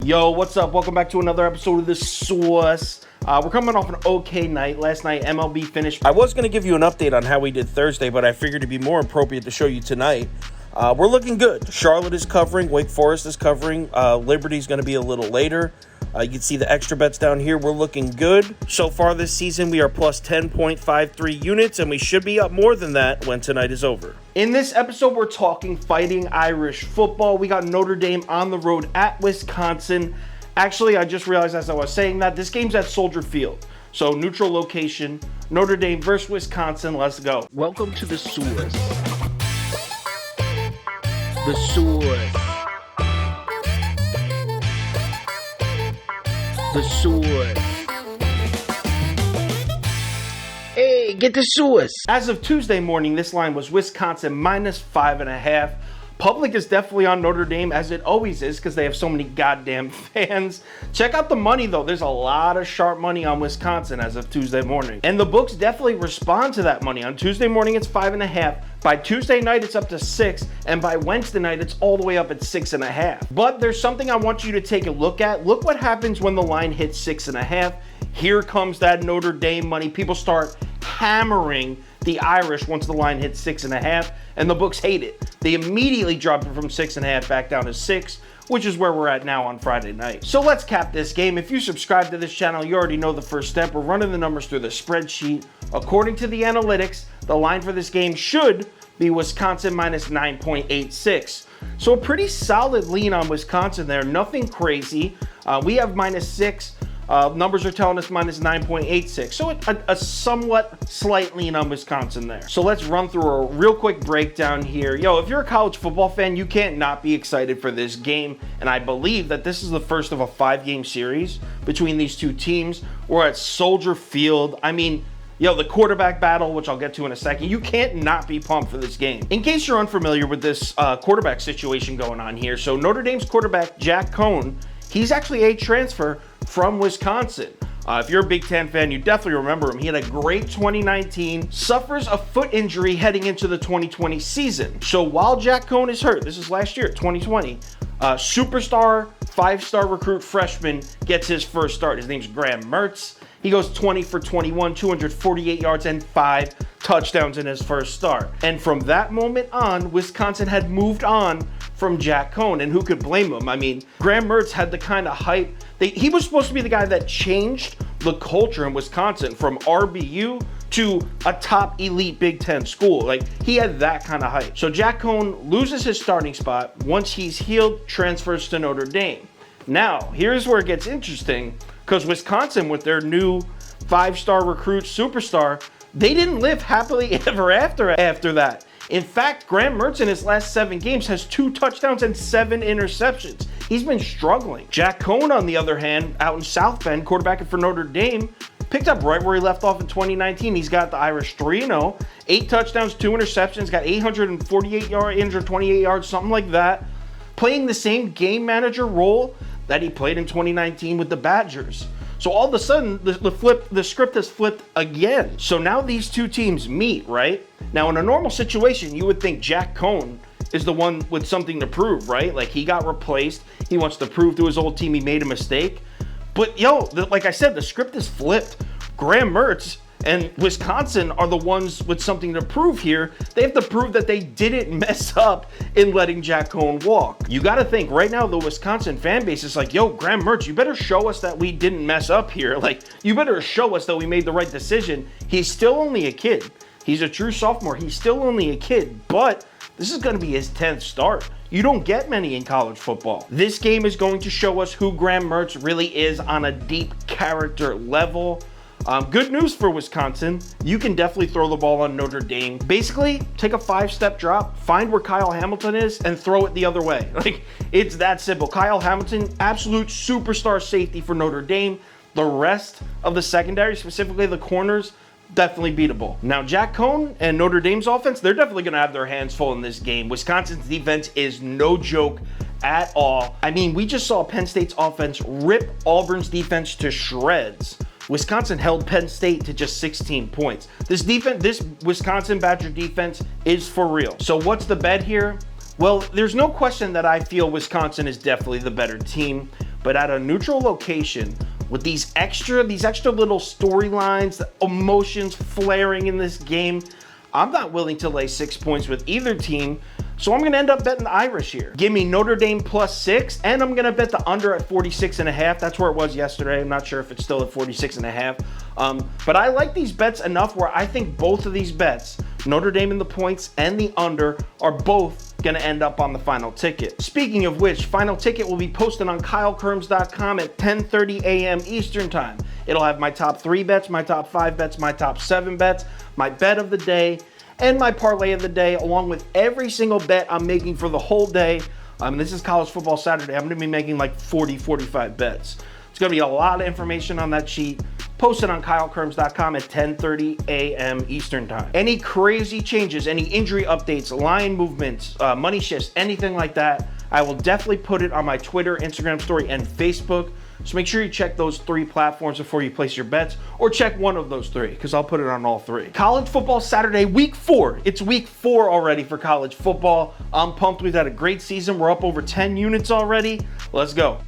Yo, what's up? Welcome back to another episode of The Sauce. We're coming off an okay night. Last night, MLB finished. I was going to give you an update on how we did Thursday, but I figured it'd be more appropriate to show you tonight. We're looking good. Charlotte is covering. Wake Forest is covering. Liberty's going to be a little later. You can see the extra bets down here. We're looking good. So far this season, we are plus 10.53 units, and we should be up more than that when tonight is over. In this episode, we're talking Fighting Irish football. We got Notre Dame on the road at Wisconsin. Actually, I just realized as I was saying that, this game's at Soldier Field. So, neutral location, Notre Dame versus Wisconsin. Let's go. Welcome to The Sauce. The Sauce. The Sauce. Hey, get the sauce. As of Tuesday morning, this line was Wisconsin minus 5.5. Public is definitely on Notre Dame, as it always is, because they have so many goddamn fans. Check out the money, though. There's a lot of sharp money on Wisconsin as of Tuesday morning. And the books definitely respond to that money. On Tuesday morning, it's 5.5. By Tuesday night, it's up to 6. And by Wednesday night, it's all the way up at 6.5. But there's something I want you to take a look at. Look what happens when the line hits 6.5. Here comes that Notre Dame money. People start hammering the Irish once the line hits 6.5, and the books hate it. They immediately drop it from 6.5 back down to 6, which is where we're at now on Friday night. So let's cap this game. If you subscribe to this channel, you already know the first step. We're running the numbers through the spreadsheet. According to the analytics, the line for this game should be Wisconsin minus 9.86. So a pretty solid lean on Wisconsin there. Nothing crazy. We have minus 6. Numbers are telling us minus 9.86. So a somewhat slight lean on Wisconsin there. So let's run through a real quick breakdown here. Yo, if you're a college football fan, you can't not be excited for this game. And I believe that this is the first of a 5-game series between these two teams. We're at Soldier Field. I mean, yo, the quarterback battle, which I'll get to in a second, you can't not be pumped for this game. In case you're unfamiliar with this quarterback situation going on here, so Notre Dame's quarterback, Jack Coan, he's actually a transfer from Wisconsin. If you're a Big Ten fan, you definitely remember him. He had a great 2019, suffers a foot injury heading into the 2020 season. So while Jack Coan is hurt, this is last year, 2020, superstar, 5-star recruit freshman gets his first start. His name's Graham Mertz. He goes 20 for 21, 248 yards, and 5 touchdowns in his first start. And from that moment on, Wisconsin had moved on from Jack Coan, and who could blame him? I mean, Graham Mertz had the kind of hype. He was supposed to be the guy that changed the culture in Wisconsin from RBU to a top elite Big Ten school. Like, he had that kind of hype. So Jack Coan loses his starting spot. Once he's healed, transfers to Notre Dame. Now, here's where it gets interesting, because Wisconsin, with their new 5-star recruit superstar, they didn't live happily ever after that. In fact, Graham Mertz in his last 7 games has 2 touchdowns and 7 interceptions. He's been struggling. Jack Coan, on the other hand, out in South Bend, quarterbacking for Notre Dame, picked up right where he left off in 2019. He's got the Irish 3-0, 8 touchdowns, 2 interceptions, got 848 yards, 828 yards, something like that. Playing the same game manager role that he played in 2019 with the Badgers. So all of a sudden, the script has flipped again. So now these two teams meet, right? Now, in a normal situation, you would think Jack Coan is the one with something to prove, right? Like, he got replaced. He wants to prove to his old team he made a mistake. But, yo, like I said, the script is flipped. Graham Mertz and Wisconsin are the ones with something to prove here. They have to prove that they didn't mess up in letting Jack Coan walk. You got to think, right now, the Wisconsin fan base is like, yo, Graham Mertz, you better show us that we didn't mess up here. Like, you better show us that we made the right decision. He's still only a kid. He's a true sophomore. He's still only a kid, but this is going to be his 10th start. You don't get many in college football. This game is going to show us who Graham Mertz really is on a deep character level. Good news for Wisconsin. You can definitely throw the ball on Notre Dame. Basically, take a 5-step drop, find where Kyle Hamilton is, and throw it the other way. Like, it's that simple. Kyle Hamilton, absolute superstar safety for Notre Dame. The rest of the secondary, specifically the corners, definitely beatable. Now, Jack Coan and Notre Dame's offense, they're definitely going to have their hands full in this game. Wisconsin's defense is no joke at all. I mean, we just saw Penn State's offense rip Auburn's defense to shreds. Wisconsin held Penn State to just 16 points. This Wisconsin Badger defense is for real. So what's the bet here? Well, there's no question that I feel Wisconsin is definitely the better team. but at a neutral location with these extra little storylines, the emotions flaring in this game, I'm not willing to lay 6 points with either team, so I'm going to end up betting the Irish here. Give me Notre Dame +6, and I'm going to bet the under at 46.5. That's where it was yesterday. I'm not sure if it's still at 46.5. But I like these bets enough where I think both of these bets, Notre Dame in the points and the under, are both going to end up on the final ticket. Speaking of which, final ticket will be posted on KyleKirms.com at 10:30 a.m. Eastern Time. It'll have my top 3 bets, my top 5 bets, my top 7 bets, my bet of the day, and my parlay of the day, along with every single bet I'm making for the whole day. This is College Football Saturday. I'm going to be making like 45 bets. It's going to be a lot of information on that sheet. Posted on KyleKirms.com at 10:30 a.m. Eastern Time. Any crazy changes, any injury updates, line movements, money shifts, anything like that, I will definitely put it on my Twitter, Instagram story, and Facebook. So make sure you check those 3 platforms before you place your bets, or check one of those 3, because I'll put it on all 3. College Football Saturday, week 4. It's week 4 already for college football. I'm pumped. We've had a great season. We're up over 10 units already. Let's go.